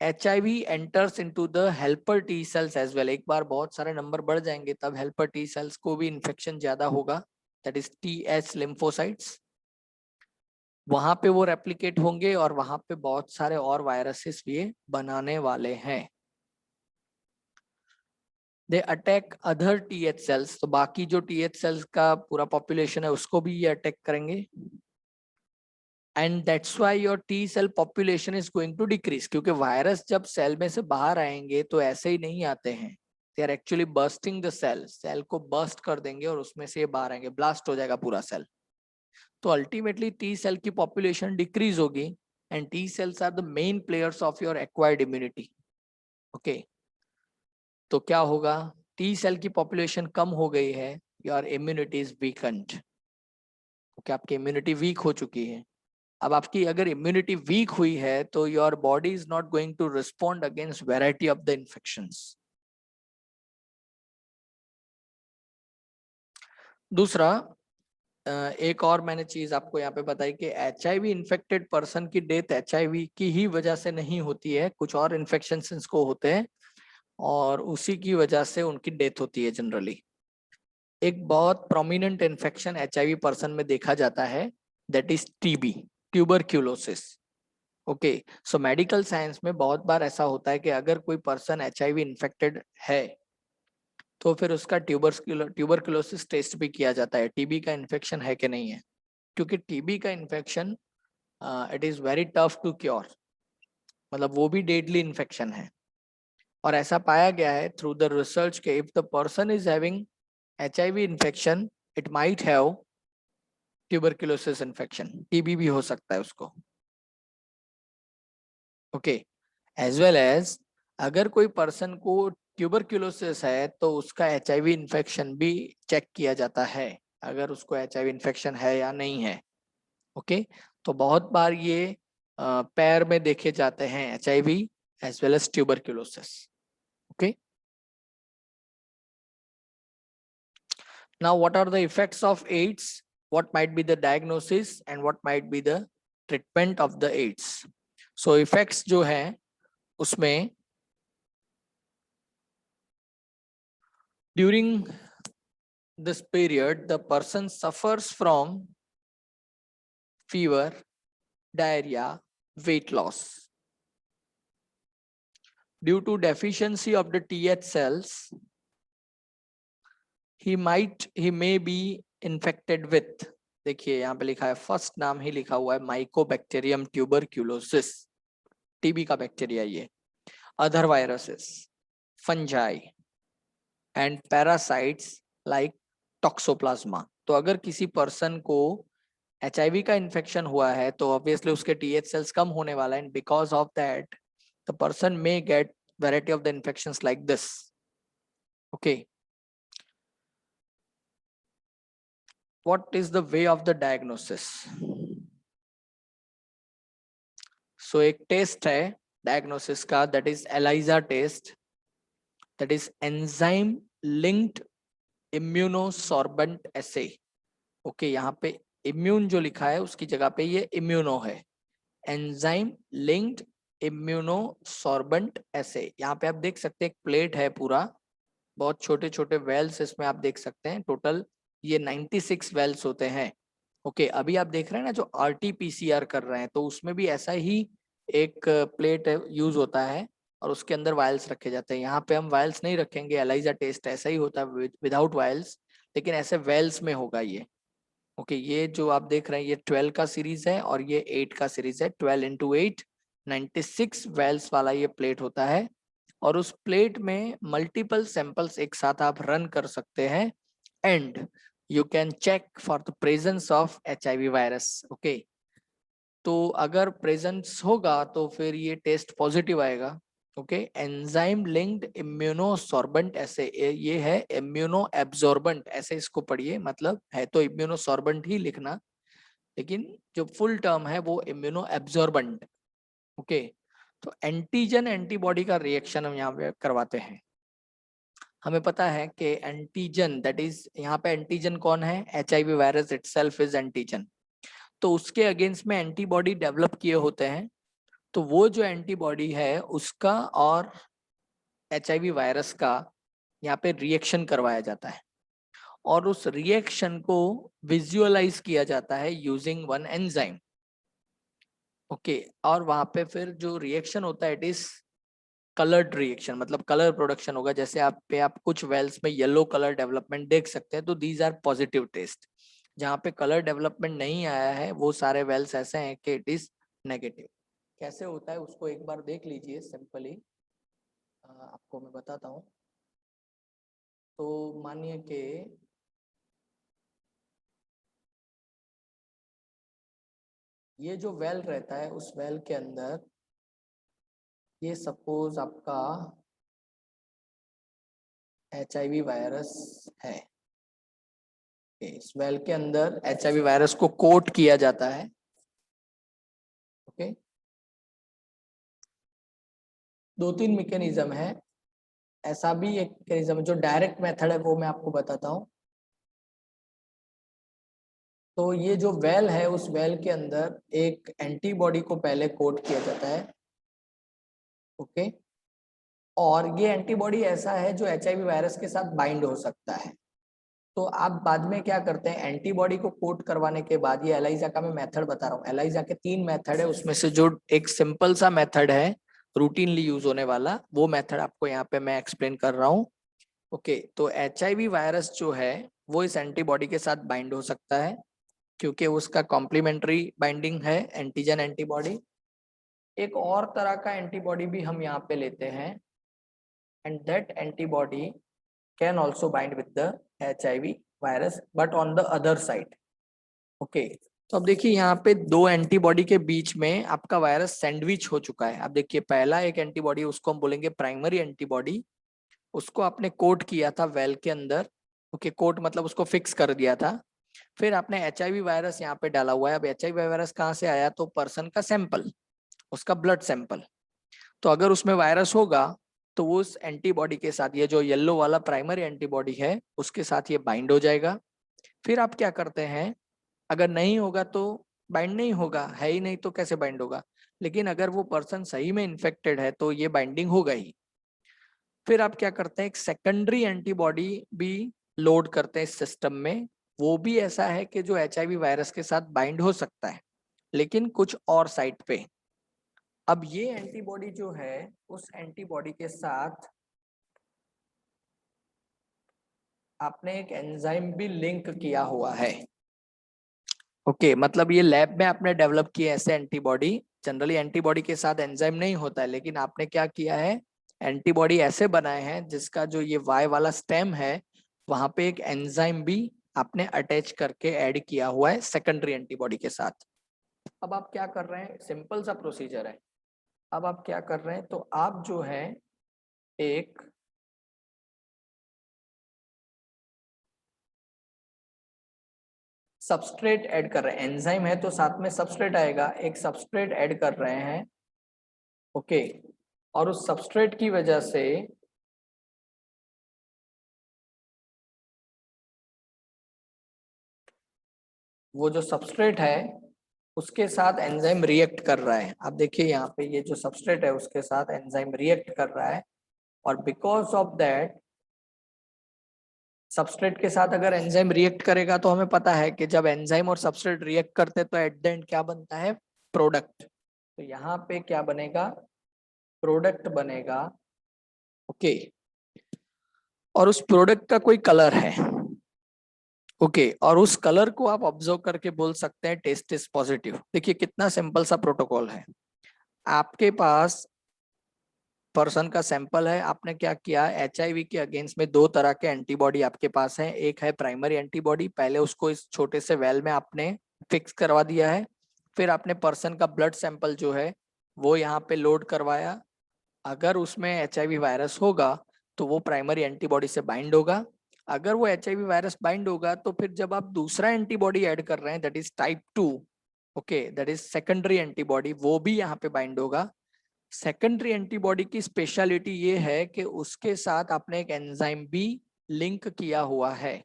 A: HIV enters into the helper T cells as well। एक बार बहुत सारे नंबर बढ़ जाएंगे तब helper T cells को भी इन्फेक्शन ज्यादा होगा, that is TH lymphocytes। वहां पे वो रेप्लिकेट होंगे और वहां पे बहुत सारे और वायरसेस भी बनाने वाले हैं। They attack other TH cells. तो बाकी जो TH सेल्स का पूरा पॉपुलेशन है उसको भी ये अटैक करेंगे। And that's why your T cell population is going to decrease. क्योंकि वायरस जब सेल में से बाहर आएंगे तो ऐसे ही नहीं आते हैं, they are actually bursting the cell. Cell को बर्स्ट कर देंगे और उसमें से ये बाहर आएंगे, ब्लास्ट हो जाएगा पूरा सेल। तो अल्टीमेटली टी सेल की पॉपुलेशन डिक्रीज होगी and T cells are the main players of your acquired immunity. Okay, तो क्या होगा? टी सेल की पॉपुलेशन कम हो गई है, your immunity is weakened. Okay, आपकी इम्यूनिटी वीक हो चुकी है। अब आपकी अगर इम्यूनिटी वीक हुई है तो your body is not going to respond against variety of the infections. दूसरा, एक और मैंने चीज आपको यहाँ पे बताई कि HIV इन्फेक्टेड पर्सन की डेथ HIV की ही वजह से नहीं होती है, कुछ और इन्फेक्शन को होते हैं और उसी की वजह से उनकी डेथ होती है जनरली। एक बहुत प्रोमिनेंट इन्फेक्शन HIV पर्सन में देखा जाता है, that is TB, tuberculosis. Okay, so medical science में बहुत बार ऐसा होता है कि अगर कोई पर्सन HIV इन्फेक्टेड है तो फिर उसका ट्यूबरक्यूलोसिस टेस्ट भी किया जाता है, टीबी का इन्फेक्शन है कि नहीं है, क्योंकि टीबी का infection it is very tough to cure, मतलब वो भी डेडली इन्फेक्शन है। और ऐसा पाया गया है थ्रू द रिसर्च के if the person is having HIV infection it might have tuberculosis infection, TB भी हो सकता है उसको। ओके, एज वेल एज अगर कोई पर्सन को ट्यूबरक्यूलोसिस है तो उसका HIV इन्फेक्शन भी चेक किया जाता है, अगर उसको HIV इन्फेक्शन है या नहीं है। ओके, तो बहुत बार ये पैर में देखे जाते हैं HIV as well as tuberculosis. Okay, now what are the effects of AIDS, what might be the diagnosis and what might be the treatment of the AIDS? so effects जो है उसमें during this period the person suffers from fever, diarrhea, weight loss due to deficiency of the TH cells. he may be infected with, देखिए यहाँ पे लिखा है first नाम ही लिखा हुआ है माइकोबैक्टीरियम ट्यूबरक्यूलोसिस, टीबी का बैक्टीरिया ये, other viruses, fungi and parasites like toxoplasma. तो अगर किसी पर्सन को HIV का इन्फेक्शन हुआ है तो ऑब्वियसली उसके TH सेल्स कम होने वाला है, and because of that the person may get variety of the infections like this. Okay, what is the way of the diagnosis? so एक टेस्ट है डायग्नोसिस का, that is ELISA test, that is enzyme linked immunosorbent assay. Okay, यहाँ पे immune जो लिखा है उसकी जगह पे ये इम्यूनो है, एंजाइम लिंक्ड इम्यूनोसॉर्बेंट एसे। यहाँ पे आप देख सकते हैं एक प्लेट है पूरा, बहुत छोटे छोटे वेल्स इसमें आप देख सकते हैं, टोटल ये 96 वेल्स होते हैं। ओके, अभी आप देख रहे हैं ना जो RT-PCR कर रहे हैं तो उसमें भी ऐसा ही एक प्लेट यूज होता है और उसके अंदर वायल्स रखे जाते हैं। यहाँ पे हम वायल्स नहीं रखेंगे, एलाइजा टेस्ट ऐसा ही होता है विदाउट वायल्स, लेकिन ऐसे वेल्स में होगा ये। ओके, ये जो आप देख रहे हैं ये 12 का सीरीज है और ये 8 का सीरीज है, 12 into 8 96 वेल्स वाला ये प्लेट होता है। और उस प्लेट में मल्टीपल सैंपल्स एक साथ आप रन कर सकते हैं and you can check for the presence of HIV virus. Okay, तो अगर प्रेजेंस होगा तो फिर ये टेस्ट पॉजिटिव आएगा। Okay, enzyme linked immunosorbent assay, ये है इम्यूनो एब्जॉर्बेंट ऐसे इसको पढ़िए, मतलब है तो इम्यूनोसॉर्बेंट ही लिखना, लेकिन जो फुल टर्म है वो इम्यूनो एब्जॉर्बेंट। ओके, तो एंटीजन एंटीबॉडी का रिएक्शन हम यहाँ पे करवाते हैं। हमें पता है कि एंटीजन दैट इज, यहाँ पे एंटीजन कौन है, HIV virus itself is antigen, तो उसके अगेंस्ट में एंटीबॉडी डेवलप किए होते हैं। तो वो जो एंटीबॉडी है उसका और HIV वायरस का यहाँ पे रिएक्शन करवाया जाता है और उस रिएक्शन को विजुअलाइज किया जाता है यूजिंग वन एंजाइम। ओके, और वहां पे फिर जो रिएक्शन होता है इट इज कलर्ड रिएक्शन, मतलब कलर प्रोडक्शन होगा। जैसे आप कुछ वेल्स में येलो कलर डेवलपमेंट देख सकते हैं तो दीज आर पॉजिटिव टेस्ट। जहाँ पे कलर डेवलपमेंट नहीं आया है वो सारे वेल्स ऐसे हैं कि इट इज नेगेटिव। कैसे होता है उसको एक बार देख लीजिए सिंपली, आपको मैं बताता हूँ। तो मानिए कि ये जो वेल रहता है उस वेल के अंदर ये सपोज आपका HIV वायरस है। इस वेल के अंदर HIV वायरस को कोट किया जाता है ओके, दो तीन मैकेनिज्म है। ऐसा भी एक मैकेनिज्म जो डायरेक्ट मेथड है वो मैं आपको बताता हूँ। तो ये जो वेल है, उस वेल के अंदर एक एंटीबॉडी को पहले कोट किया जाता है। ओके, और ये एंटीबॉडी ऐसा है जो एचआईवी वायरस के साथ बाइंड हो सकता है। तो आप बाद में क्या करते हैं, एंटीबॉडी को कोट करवाने के बाद, ये एलाइजा का मैं मेथड बता रहा हूँ, एलाइजा के 3 मेथड है, उसमें से जो एक सिंपल सा मेथड है रूटीनली यूज होने वाला, वो मेथड आपको यहाँ पे मैं एक्सप्लेन कर रहा हूँ। ओके, तो एचआईवी वायरस जो है वो इस एंटीबॉडी के साथ बाइंड हो सकता है क्योंकि उसका कॉम्प्लीमेंट्री बाइंडिंग है, एंटीजन एंटीबॉडी। एक और तरह का एंटीबॉडी भी हम यहाँ पे लेते हैं, and that antibody can also bind with the HIV virus but on the other side. Okay, तो अब देखिए यहाँ पे दो एंटीबॉडी के बीच में आपका वायरस सैंडविच हो चुका है। अब देखिए पहला एक एंटीबॉडी, उसको हम बोलेंगे प्राइमरी एंटीबॉडी, उसको आपने कोट किया था वेल के अंदर। ओके, कोट मतलब उसको फिक्स कर दिया था। फिर आपने HIV वायरस यहाँ पे डाला हुआ है। अब HIV वायरस कहाँ से आया, तो पर्सन का सैंपल, उसका ब्लड सैंपल। तो अगर उसमें वायरस होगा तो वो उस एंटीबॉडी के साथ, ये जो येलो वाला प्राइमरी एंटीबॉडी है उसके साथ ये बाइंड हो जाएगा। फिर आप क्या करते हैं, अगर नहीं होगा तो बाइंड नहीं होगा, है ही नहीं तो कैसे बाइंड होगा। लेकिन अगर वो पर्सन सही में इन्फेक्टेड है तो ये बाइंडिंग होगा ही। फिर आप क्या करते हैं, एक सेकेंडरी एंटीबॉडी भी लोड करते हैं इस सिस्टम में। वो भी ऐसा है कि जो HIV वायरस के साथ बाइंड हो सकता है लेकिन कुछ और साइट पे। अब ये एंटीबॉडी जो है, उस एंटीबॉडी के साथ आपने एक एंजाइम भी लिंक किया हुआ है। ओके, मतलब ये लैब में आपने डेवलप किया ऐसे एंटीबॉडी। जनरली एंटीबॉडी के साथ एंजाइम नहीं होता है, लेकिन आपने क्या किया है, एंटीबॉडी ऐसे बनाए हैं जिसका जो ये वाई वाला स्टेम है वहां पे एक एंजाइम भी आपने अटैच करके ऐड किया हुआ है सेकेंडरी एंटीबॉडी के साथ। अब आप क्या कर रहे हैं, सिंपल सा प्रोसीजर है। अब आप क्या कर रहे हैं, तो आप जो है एक सबस्ट्रेट ऐड कर रहे हैं, एंजाइम है तो साथ में सबस्ट्रेट आएगा, एक सबस्ट्रेट ऐड कर रहे हैं। ओके, और उस सबस्ट्रेट की वजह से वो जो सबस्ट्रेट है उसके साथ एंजाइम रिएक्ट कर रहा है। आप देखिए यहाँ पे ये जो सबस्ट्रेट है उसके साथ एंजाइम रिएक्ट कर रहा है, और बिकॉज ऑफ दैट सबस्ट्रेट के साथ अगर एंजाइम रिएक्ट करेगा तो हमें पता है कि जब एंजाइम और सबस्ट्रेट रिएक्ट करते तो एट द एंड क्या बनता है, प्रोडक्ट। तो यहाँ पे क्या बनेगा, प्रोडक्ट बनेगा। ओके, और उस प्रोडक्ट का कोई कलर है। ओके, और उस कलर को आप ऑब्जर्व करके बोल सकते हैं टेस्ट इज पॉजिटिव। देखिए कितना सिंपल सा प्रोटोकॉल है। आपके पास पर्सन का सैंपल है, आपने क्या किया, HIV के अगेंस्ट में दो तरह के एंटीबॉडी आपके पास है। एक है प्राइमरी एंटीबॉडी, पहले उसको इस छोटे से वेल में आपने फिक्स करवा दिया है। फिर आपने पर्सन का ब्लड सैंपल जो है वो यहाँ पे लोड करवाया। अगर उसमें HIV वायरस होगा तो वो प्राइमरी एंटीबॉडी से बाइंड होगा। अगर वो HIV वायरस बाइंड होगा तो फिर जब आप दूसरा एंटीबॉडी ऐड कर रहे हैं, that is type 2, okay, that is secondary antibody, वो भी यहाँ पे बाइंड होगा। सेकेंडरी एंटीबॉडी की स्पेशलिटी ये है कि उसके साथ आपने एक एंजाइम भी लिंक किया हुआ है।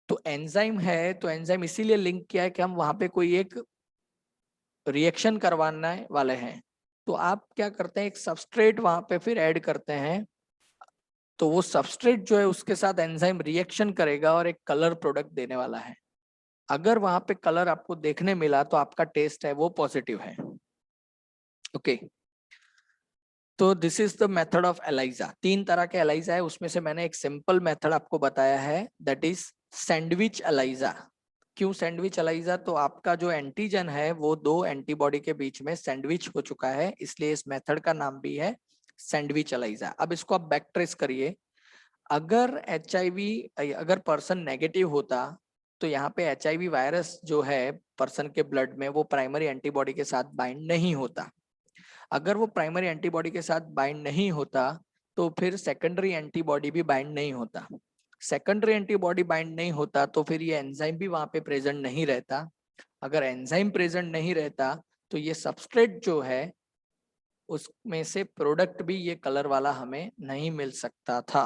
A: तो एंजाइम है तो एंजाइम इसीलिए लिंक किया है कि हम वहां पे कोई एक रिएक्शन करवाने वाले हैं। तो आप क्या करते हैं, एक सबस्ट्रेट वहां पे फिर ऐड करते हैं, तो वो सबस्ट्रेट जो है उसके साथ एंजाइम रिएक्शन करेगा और एक कलर प्रोडक्ट देने वाला है। अगर वहां पे कलर आपको देखने मिला तो आपका टेस्ट है वो पॉजिटिव है। ओके, तो this is the method of ELISA. 3 तरह के एलाइजा है, उसमें से मैंने एक सिंपल मेथड आपको बताया है, दैट इज सैंडविच एलाइजा। क्यों सैंडविच एलाइजा, तो आपका जो एंटीजन है वो दो एंटीबॉडी के बीच में सैंडविच हो चुका है, इसलिए इस मेथड का नाम भी है सैंडविच एलाइजा। अब इसको आप बैक ट्रेस करिए। अगर HIV, अगर पर्सन नेगेटिव होता तो यहाँ पे HIV वायरस जो है पर्सन के ब्लड में वो प्राइमरी एंटीबॉडी के साथ बाइंड नहीं होता। अगर वो प्राइमरी एंटीबॉडी के साथ बाइंड नहीं होता तो फिर सेकेंडरी एंटीबॉडी भी बाइंड नहीं होता। सेकेंडरी एंटीबॉडी बाइंड नहीं होता तो फिर ये एंजाइम भी वहां पे प्रेजेंट नहीं रहता। अगर एंजाइम प्रेजेंट नहीं रहता तो ये सबस्ट्रेट जो है उसमें से प्रोडक्ट भी ये कलर वाला हमें नहीं मिल सकता था,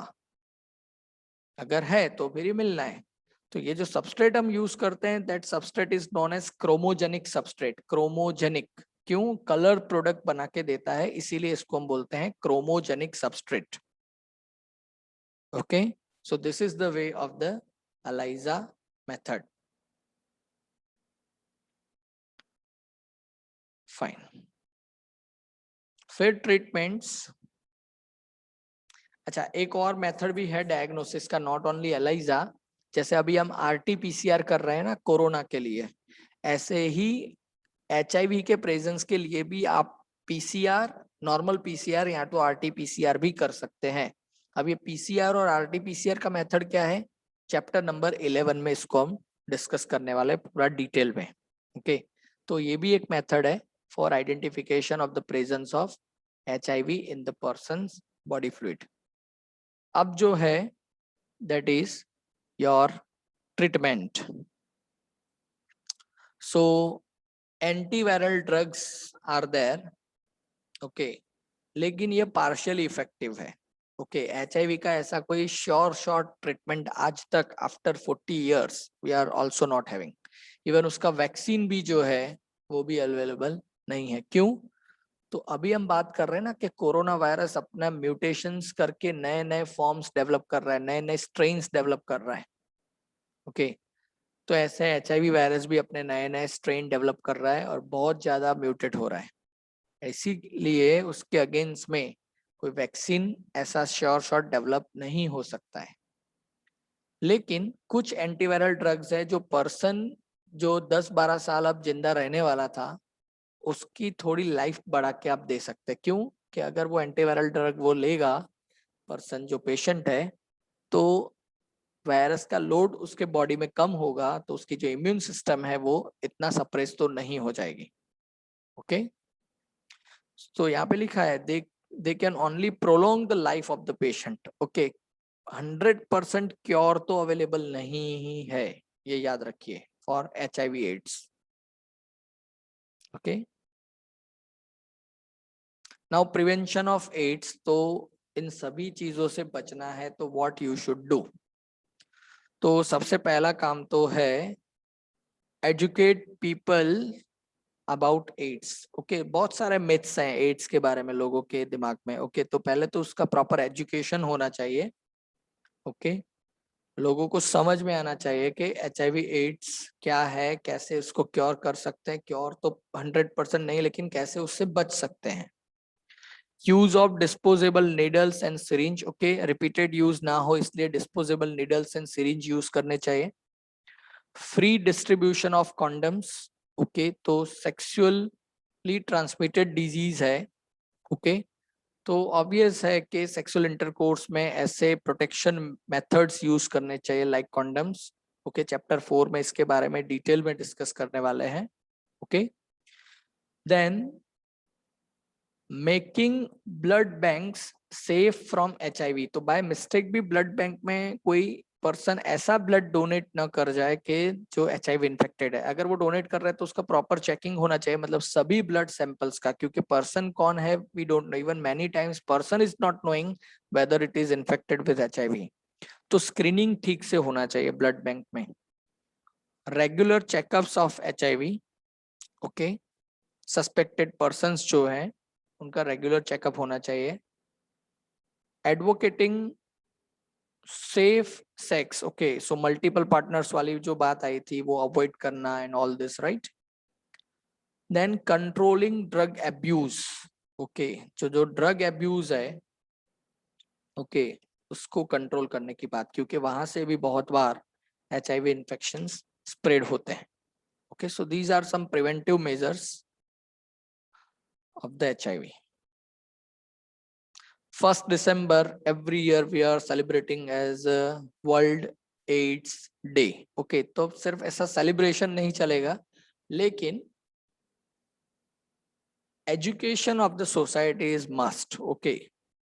A: अगर है तो फिर ही मिलना है। तो ये जो सबस्ट्रेट हम यूज करते हैं that substrate is known as chromogenic substrate. Chromogenic क्यों? कलर प्रोडक्ट बना के देता है, इसीलिए इसको हम बोलते हैं chromogenic substrate. Okay, so this is the way of the ELISA method. Fine, फिर ट्रीटमेंट्स। अच्छा, एक और मेथड भी है डायग्नोसिस का, नॉट ओनली ELISA। जैसे अभी हम RT-PCR कर रहे हैं ना कोरोना के लिए, ऐसे ही HIV के प्रेजेंस के लिए भी आप PCR, नॉर्मल PCR या तो RT-PCR भी कर सकते हैं। अब ये PCR और RT-PCR का मेथड क्या है, चैप्टर नंबर 11 में इसको हम डिस्कस करने वाले पूरा डिटेल में। ओके, तो ये भी एक मेथड है for identification of the presence of HIV in the person's body fluid. अब जो है that is your treatment. So antiviral drugs are there, okay, लेकिन ये पार्शियली इफेक्टिव है। ओके, HIV का ऐसा कोई श्योर शॉर्ट ट्रीटमेंट आज तक after 40 years we are also not having. Even उसका वैक्सीन भी जो है वो भी अवेलेबल नहीं है। क्यों? तो अभी हम बात कर रहे हैं ना कि कोरोना वायरस अपना म्यूटेशंस करके नए नए फॉर्म्स डेवलप कर रहा है, नए नए स्ट्रेन्स डेवलप कर रहा है। ओके, तो ऐसे HIV वायरस भी अपने नए नए स्ट्रेन डेवलप कर रहा है और बहुत ज्यादा म्यूटेट हो रहा है। इसीलिए उसके अगेंस्ट में कोई वैक्सीन ऐसा श्योर शॉट डेवलप नहीं हो सकता है। लेकिन कुछ एंटीवायरल ड्रग्स है जो पर्सन जो 10-12 साल अब जिंदा रहने वाला था उसकी थोड़ी लाइफ बढ़ा के आप दे सकते हैं। क्यों? कि अगर वो एंटीवायरल ड्रग वो लेगा पर्सन जो पेशेंट है, तो वायरस का लोड उसके बॉडी में कम होगा, तो उसकी जो इम्यून सिस्टम है वो इतना सप्रेस तो नहीं हो जाएगी। ओके, तो यहाँ पे लिखा है they can only prolong the life of the patient. Okay, 100% cure तो अवेलेबल नहीं ही है, ये याद रखिए for HIV AIDS. Okay, now prevention of AIDS. तो इन सभी चीजों से बचना है तो व्हाट यू शुड डू। तो सबसे पहला काम तो है educate people about AIDS. Okay, बहुत सारे मिथ्स हैं एड्स के बारे में लोगों के दिमाग में। ओके, तो पहले तो उसका प्रॉपर एजुकेशन होना चाहिए। ओके, लोगों को समझ में आना चाहिए कि HIV एड्स क्या है, कैसे उसको क्योर कर सकते हैं। क्योर तो 100% नहीं, लेकिन कैसे उससे बच सकते हैं। Use of disposable needles and syringe. Okay, repeated use ना हो इसलिए disposable needles and syringe use करने चाहिए। Free distribution of condoms. Okay, तो सेक्सुअली ट्रांसमिटेड डिजीज है। ओके, तो ऑब्वियस है कि सेक्सुअल इंटरकोर्स में ऐसे प्रोटेक्शन मेथड्स यूज करने चाहिए लाइक कॉन्डम्स। ओके, चैप्टर 4 में इसके बारे में डिटेल में डिस्कस करने वाले हैं। Okay, then making blood banks safe from HIV। तो बाय मिस्टेक भी ब्लड बैंक में कोई पर्सन ऐसा ब्लड डोनेट ना कर जाए कि जो HIV इन्फेक्टेड है। अगर वो डोनेट कर रहा है तो उसका प्रॉपर चेकिंग होना चाहिए, मतलब सभी ब्लड सैंपल्स का, क्योंकि पर्सन कौन है we don't know. Even many times person is not knowing whether it is infected with HIV। तो स्क्रीनिंग ठीक से होना चाहिए ब्लड बैंक में। Regular checkups of HIV। Okay, suspected persons जो हैं उनका रेगुलर चेकअप होना चाहिए। Advocating safe sex. Okay, so multiple partners वाली जो बात आई थी वो अवॉइड करना and all this, right. Then controlling drug abuse. Okay, जो ड्रग एब्यूज है, ओके, उसको कंट्रोल करने की बात, क्योंकि वहां से भी बहुत बार HIV इन्फेक्शंस स्प्रेड होते हैं। Okay, so these are some preventive measures of the HIV। 1st December every year we are celebrating as World AIDS Day। Okay, तो सिर्फ ऐसा सेलिब्रेशन नहीं चलेगा, लेकिन education of the society is must। okay,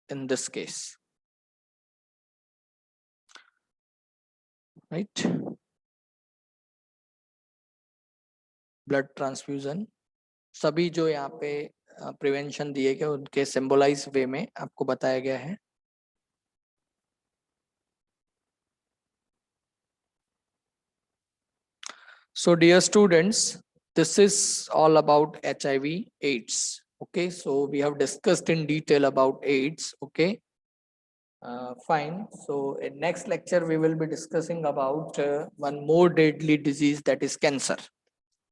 A: in this case, right? Blood transfusion, सभी जो यहाँ पे प्रिवेंशन दिए गए उनके सिंबलाइज वे में आपको बताया गया है। So dear students, this is all about HIV AIDS. Okay, so we have discussed in detail about AIDS. Okay, fine. So in next lecture we will be discussing about one more deadly disease, that is cancer.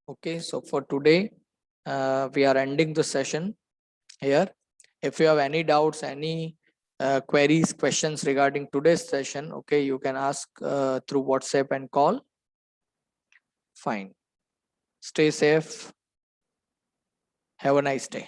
A: Okay, so for today we are ending the session here. If you have any doubts, any queries, questions regarding today's session, okay, you can ask through WhatsApp and call. Fine. Stay safe. Have a nice day.